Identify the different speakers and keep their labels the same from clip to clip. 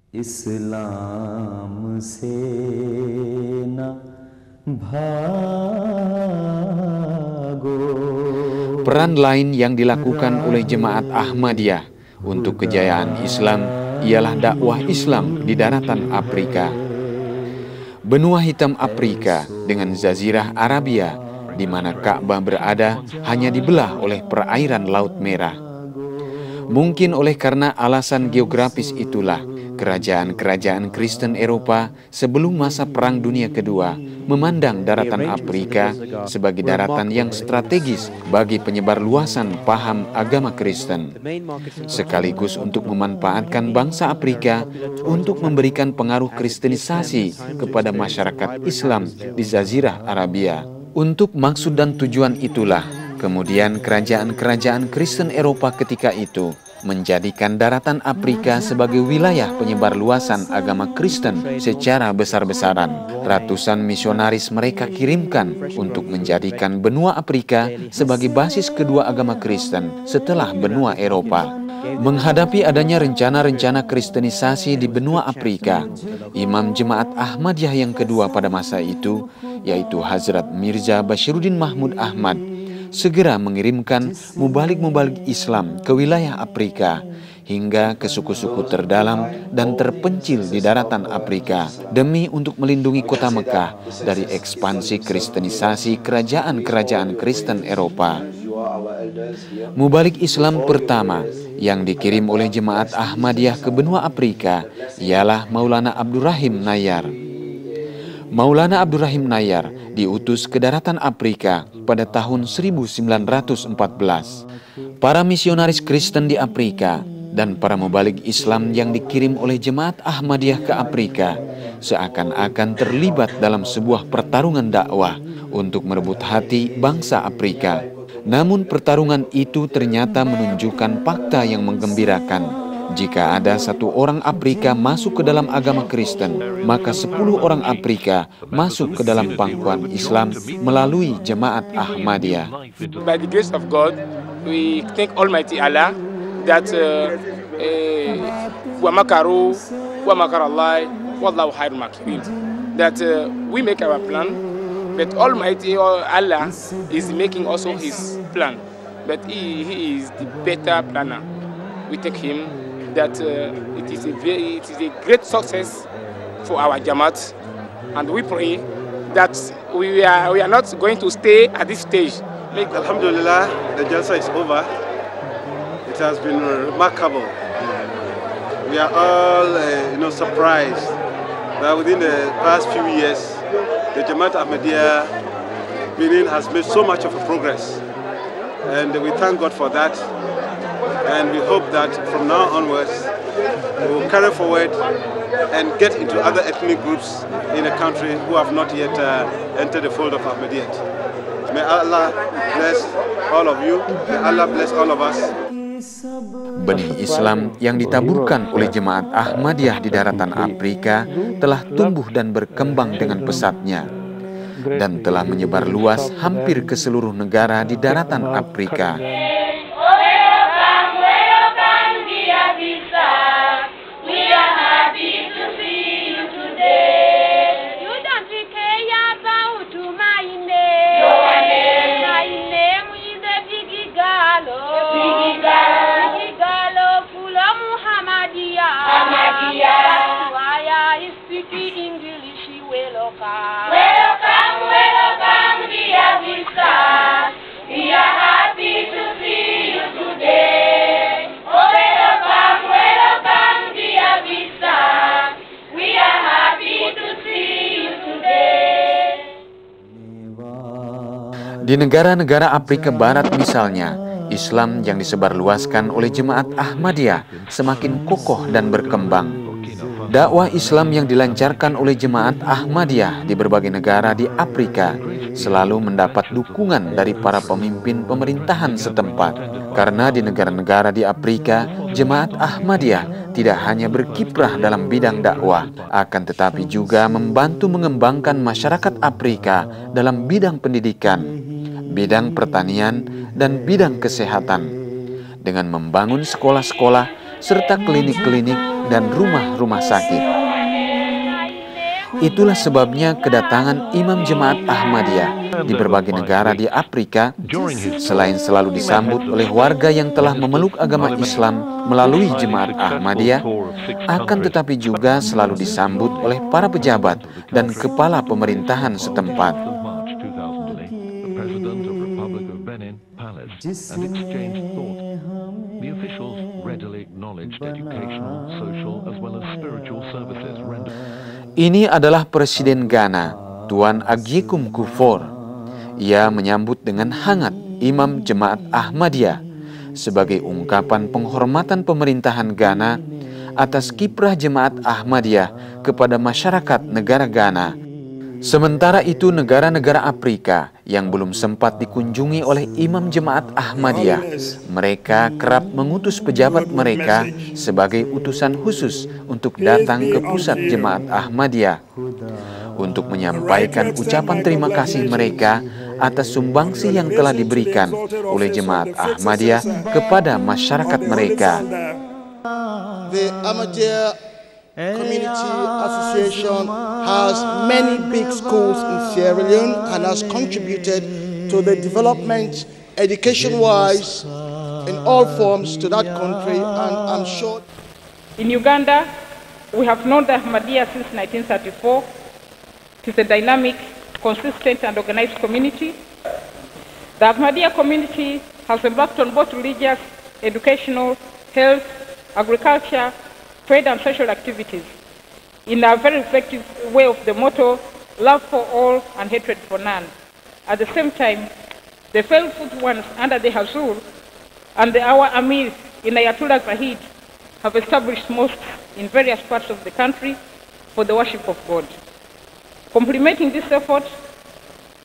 Speaker 1: इस्लाम से न भागो.
Speaker 2: Peran lain yang dilakukan oleh Jemaat Ahmadiyah untuk kejayaan Islam ialah dakwah Islam di daratan Afrika. Benua hitam Afrika dengan Jazirah Arabia, di mana Ka'bah berada, hanya dibelah oleh perairan Laut Merah. Mungkin oleh karena alasan geografis itulah, kerajaan-kerajaan Kristen Eropa sebelum masa Perang Dunia Kedua memandang daratan Afrika sebagai daratan yang strategis bagi penyebar luasan paham agama Kristen, sekaligus untuk memanfaatkan bangsa Afrika untuk memberikan pengaruh kristenisasi kepada masyarakat Islam di Jazirah Arabia. Untuk maksud dan tujuan itulah, kemudian kerajaan-kerajaan Kristen Eropa ketika itu menjadikan daratan Afrika sebagai wilayah penyebar luasan agama Kristen secara besar-besaran. Ratusan misionaris mereka kirimkan untuk menjadikan benua Afrika sebagai basis kedua agama Kristen setelah benua Eropa. Menghadapi adanya rencana-rencana kristenisasi di benua Afrika, Imam Jemaat Ahmadiyah yang kedua pada masa itu, yaitu Hazrat Mirza Bashiruddin Mahmud Ahmad, segera mengirimkan mubalik-mubalik Islam ke wilayah Afrika hingga ke suku-suku terdalam dan terpencil di daratan Afrika demi untuk melindungi kota Mekah dari ekspansi kristenisasi kerajaan-kerajaan Kristen Eropa. Mubalik Islam pertama yang dikirim oleh Jemaat Ahmadiyah ke benua Afrika ialah Maulana Abdurrahim Nayar. Maulana Abdurrahim Nayar diutus ke daratan Afrika pada tahun 1914. Para misionaris Kristen di Afrika dan para mubalik Islam yang dikirim oleh Jemaat Ahmadiyah ke Afrika seakan-akan terlibat dalam sebuah pertarungan dakwah untuk merebut hati bangsa Afrika. Namun pertarungan itu ternyata menunjukkan fakta yang menggembirakan. Jika ada satu orang Afrika masuk ke dalam agama Kristen, maka 10 orang Afrika masuk ke dalam pangkuan Islam melalui Jemaat Ahmadiyah.
Speaker 3: By the grace of God, we thank Almighty Allah that wa makaru wa makarallah wallahu khairul makirin. That we make our plan, but Almighty Allah is making also His plan. But He is the better planner. We thank Him that it is a great success for our Jamaat, and we pray that we are not going to stay at this stage.
Speaker 4: Alhamdulillah, the Jalsa is over. It has been remarkable. We are all surprised that within the past few years, the Jamaat Ahmadiyya Benin has made so much of a progress, and we thank God for that. And we hope that from now onwards, we will carry forward and get into other ethnic groups in the country who have not yet entered the fold of Ahmadiyyat. May Allah bless all of you. May Allah bless all of us.
Speaker 2: Benih Islam yang ditaburkan oleh Jemaat Ahmadiyah di daratan Afrika telah tumbuh dan berkembang dengan pesatnya dan telah menyebar luas hampir ke seluruh negara di daratan Afrika. Di negara-negara Afrika Barat misalnya, Islam yang disebarluaskan oleh Jemaat Ahmadiyah semakin kokoh dan berkembang. Dakwah Islam yang dilancarkan oleh Jemaat Ahmadiyah di berbagai negara di Afrika selalu mendapat dukungan dari para pemimpin pemerintahan setempat. Karena di negara-negara di Afrika, Jemaat Ahmadiyah tidak hanya berkiprah dalam bidang dakwah, akan tetapi juga membantu mengembangkan masyarakat Afrika dalam bidang pendidikan, bidang pertanian, dan bidang kesehatan, dengan membangun sekolah-sekolah serta klinik-klinik dan rumah-rumah sakit. Itulah sebabnya kedatangan Imam Jemaat Ahmadiyah di berbagai negara di Afrika, selain selalu disambut oleh warga yang telah memeluk agama Islam melalui Jemaat Ahmadiyah, akan tetapi juga selalu disambut oleh para pejabat dan kepala pemerintahan setempat. Ini adalah Presiden Ghana, Tuan Agyekum Kufuor. Ia menyambut dengan hangat Imam Jemaat Ahmadiyah sebagai ungkapan penghormatan pemerintahan Ghana atas kiprah Jemaat Ahmadiyah kepada masyarakat negara Ghana. Sementara itu, negara-negara Afrika yang belum sempat dikunjungi oleh Imam Jemaat Ahmadiyah, mereka kerap mengutus pejabat mereka sebagai utusan khusus untuk datang ke pusat Jemaat Ahmadiyah untuk menyampaikan ucapan terima kasih mereka atas sumbangsi yang telah diberikan oleh Jemaat Ahmadiyah kepada masyarakat mereka.
Speaker 5: The Ahmadiyya Community Association has many big schools in Sierra Leone and has contributed to the development, education-wise, in all forms to that country, and I'm sure.
Speaker 6: In Uganda, we have known the Ahmadiyya since 1934. It is a dynamic, consistent and organized community. The Ahmadiyya community has embarked on both religious, educational, health, agriculture, trade and social activities in a very effective way of the motto, love for all and hatred for none. At the same time, the faithful ones under the Hazur and our Amir in Ayatollah Zahid have established mosques in various parts of the country for the worship of God. Complementing this effort,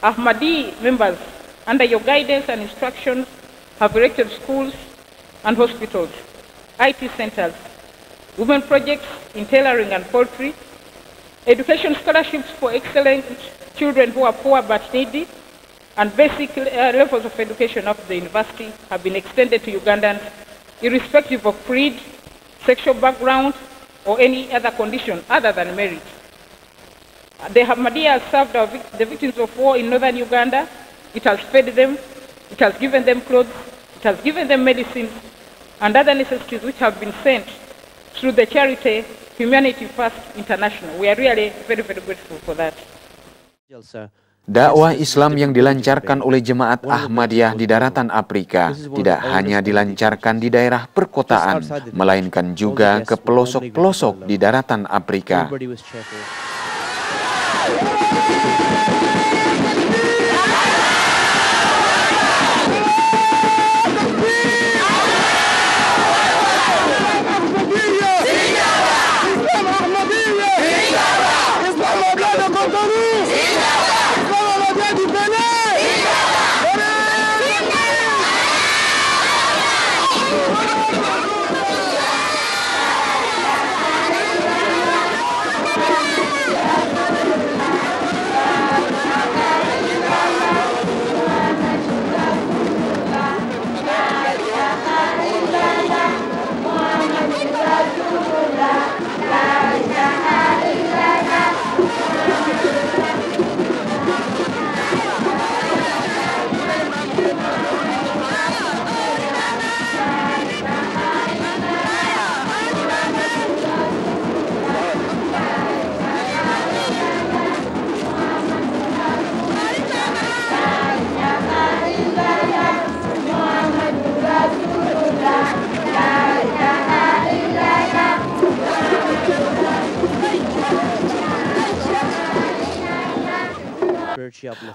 Speaker 6: Ahmadi members, under your guidance and instructions, have erected schools and hospitals, IT centers, women projects in tailoring and poultry, education scholarships for excellent children who are poor but needy, and basic levels of education of the university have been extended to Ugandans, irrespective of creed, sexual background, or any other condition other than merit. The Ahmadiyya has served the victims of war in northern Uganda. It has fed them, it has given them clothes, it has given them medicines, and other necessities which have been sent through the charity Humanity First International. We are really very, very grateful for that.
Speaker 2: Dakwah Islam yang dilancarkan oleh Jemaat Ahmadiyah di daratan Afrika tidak hanya dilancarkan di daerah perkotaan, melainkan juga ke pelosok-pelosok di daratan Afrika.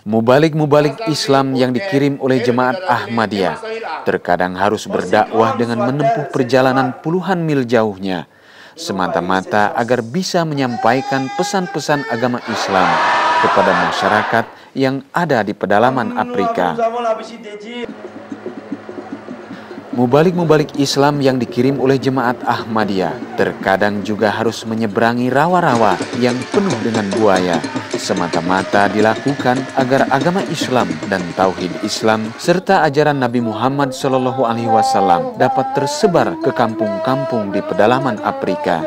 Speaker 2: Mubalik-mubalik Islam yang dikirim oleh Jemaat Ahmadiyah terkadang harus berdakwah dengan menempuh perjalanan puluhan mil jauhnya, semata-mata agar bisa menyampaikan pesan-pesan agama Islam kepada masyarakat yang ada di pedalaman Afrika. Mubalik-mubalik Islam yang dikirim oleh Jemaat Ahmadiyah terkadang juga harus menyeberangi rawa-rawa yang penuh dengan buaya, semata-mata dilakukan agar agama Islam dan tauhid Islam serta ajaran Nabi Muhammad SAW dapat tersebar ke kampung-kampung di pedalaman Afrika.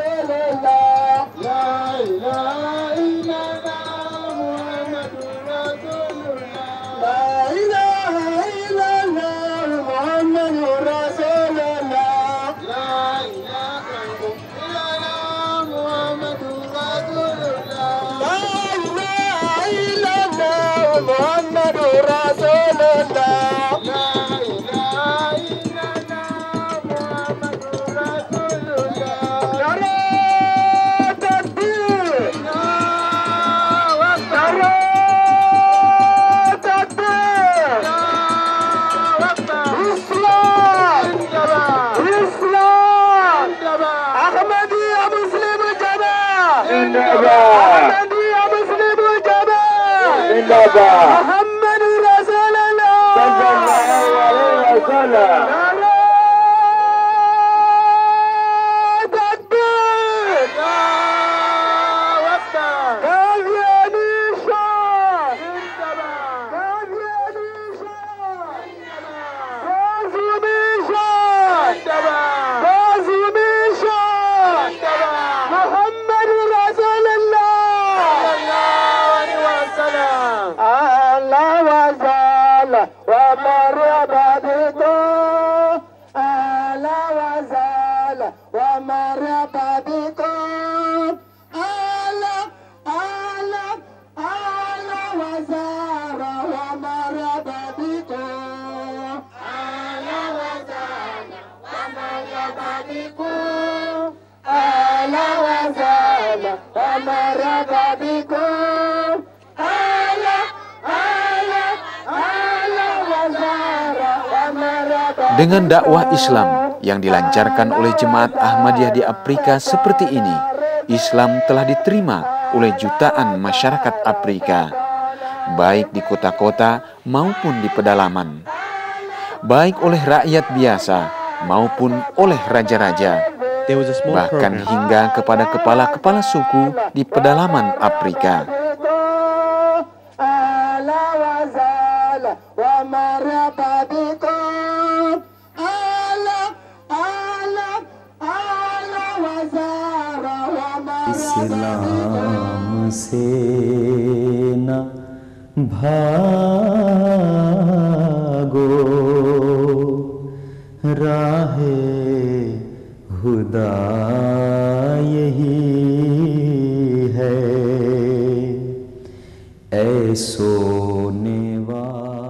Speaker 7: Muhammadur Rasulullah. Muhammad Rasulullah sallallahu alaihi wasallam.
Speaker 2: Dengan dakwah Islam yang dilancarkan oleh Jemaat Ahmadiyah di Afrika seperti ini, Islam telah diterima oleh jutaan masyarakat Afrika, baik di kota-kota maupun di pedalaman, baik oleh rakyat biasa maupun oleh raja-raja, bahkan hingga kepada kepala-kepala suku di pedalaman Afrika.
Speaker 1: इस्लाम से न भागो, राहे खुदा यही है, ऐ सोने वाले